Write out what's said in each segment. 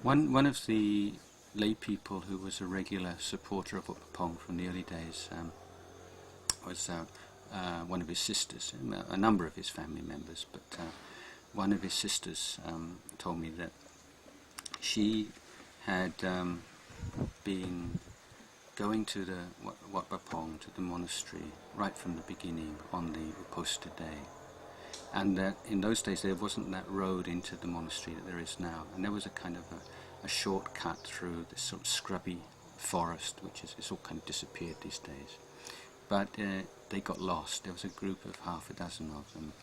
One of the lay people who was a regular supporter of Pong from the early days was one of his sisters, a number of his family members, but one of his sisters told me that she had been going to the Wat Pong, to the monastery, right from the beginning on the Uposta day. And that in those days there wasn't that road into the monastery that there is now, and there was a kind of a shortcut through this sort of scrubby forest, which is, it's all kind of disappeared these days. But they got lost. There was a group of half a dozen of them,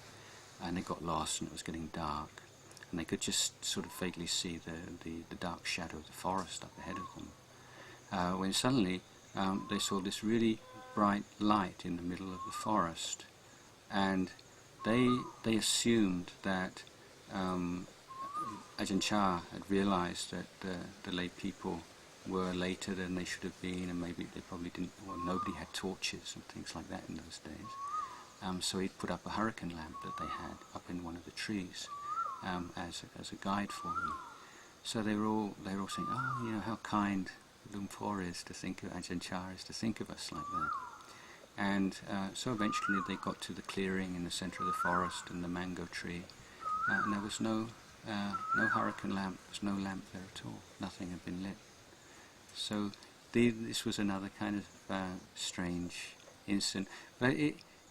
and they got lost, and it was getting dark, and they could just sort of vaguely see the dark shadow of the forest up ahead of them. When suddenly they saw this really bright light in the middle of the forest, and they assumed that Ajahn Chah had realized that the lay people were later than they should have been, and maybe they probably didn't, well, nobody had torches and things like that in those days. So he'd put up a hurricane lamp that they had up in one of the trees as a guide for them. So they were all saying, oh, you know, how kind Lumpur is to think of, Ajahn Chah is to think of us like that. And so eventually they got to the clearing in the centre of the forest and the mango tree, and there was no hurricane lamp, there was no lamp there at all, nothing had been lit. So this was another kind of strange incident. But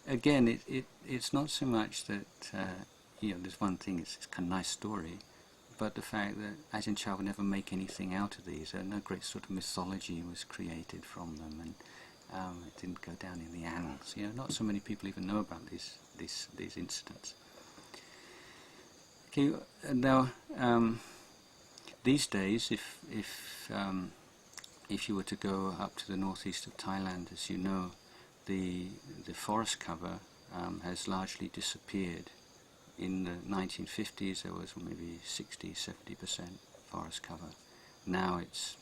it's not so much that, there's one thing, it's a kind of nice story, but the fact that Ajahn Chah would never make anything out of these, no great sort of mythology was created from them, and it didn't go down in the annals. Not so many people even know about these incidents. Okay, now these days, if you were to go up to the northeast of Thailand, as you know, the forest cover has largely disappeared. In the 1950s, there was maybe 60-70% forest cover. Now it's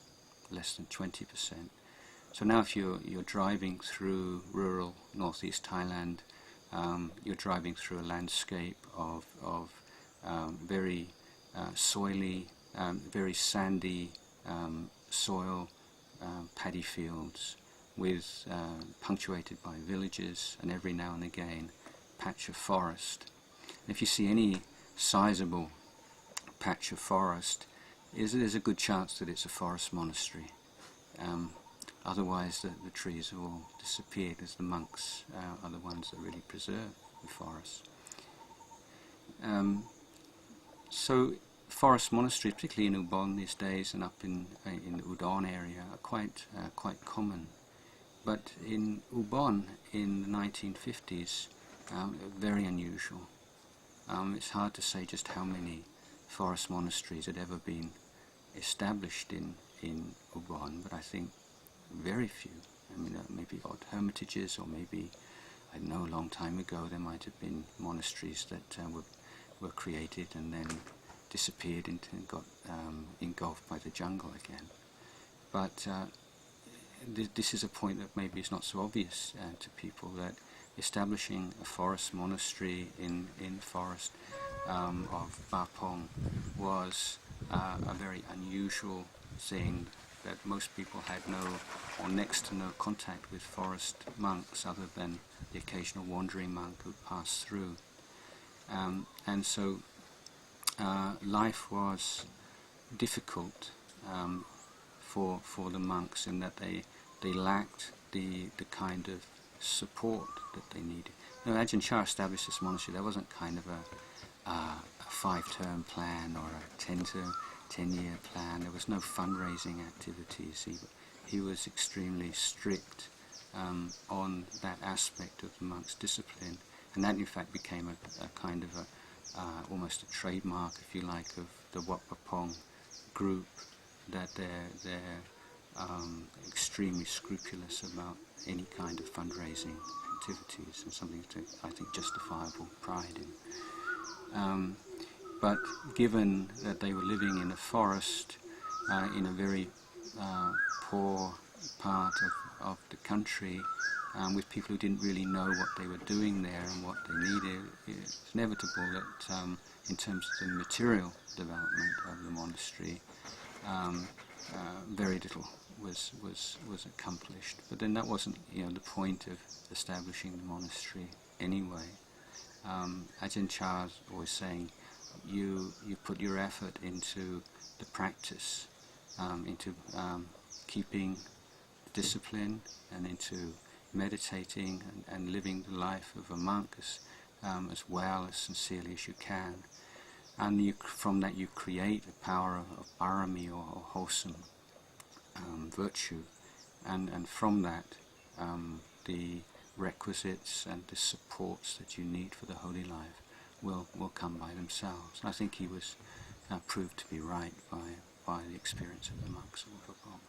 less than 20%. So now if you're driving through rural northeast Thailand, you're driving through a landscape of very soily, very sandy soil, paddy fields, with punctuated by villages, and every now and again patch of forest. And if you see any sizable patch of forest, there's a good chance that it's a forest monastery. Otherwise, the trees have all disappeared, as the monks are the ones that really preserve the forest. So forest monasteries, particularly in Ubon these days and up in the Udon area, are quite common. But in Ubon in the 1950s, very unusual. It's hard to say just how many forest monasteries had ever been established in Ubon, but I think very few. I mean, maybe odd hermitages, or maybe, I don't know, a long time ago there might have been monasteries that were created and then disappeared and got engulfed by the jungle again. But this is a point that maybe is not so obvious to people, that establishing a forest monastery in forest of Ba Pong was a very unusual thing, that most people had no, or next to no, contact with forest monks other than the occasional wandering monk who passed through. And so life was difficult for the monks, in that they lacked the kind of support that they needed. Ajahn Chah established this monastery. There wasn't kind of a 5-term plan or a 10-year plan. There was no fundraising activities. He was extremely strict on that aspect of the monks' discipline, and that in fact became a kind of almost a trademark, if you like, of the Wat Pong group, that they're extremely scrupulous about any kind of fundraising activities, and something to, I think, justifiable pride in. But given that they were living in a forest, in a very poor part of the country, with people who didn't really know what they were doing there and what they needed, it's inevitable that in terms of the material development of the monastery, very little was accomplished. But then that wasn't the point of establishing the monastery anyway. Ajahn Chah is always saying, you put your effort into the practice, into keeping discipline, and into meditating and living the life of a monk as well as sincerely as you can. And from that you create a power of parami, or wholesome virtue, and from that the requisites and the supports that you need for the holy life will come by themselves. And I think he was proved to be right by the experience of the monks of Pong.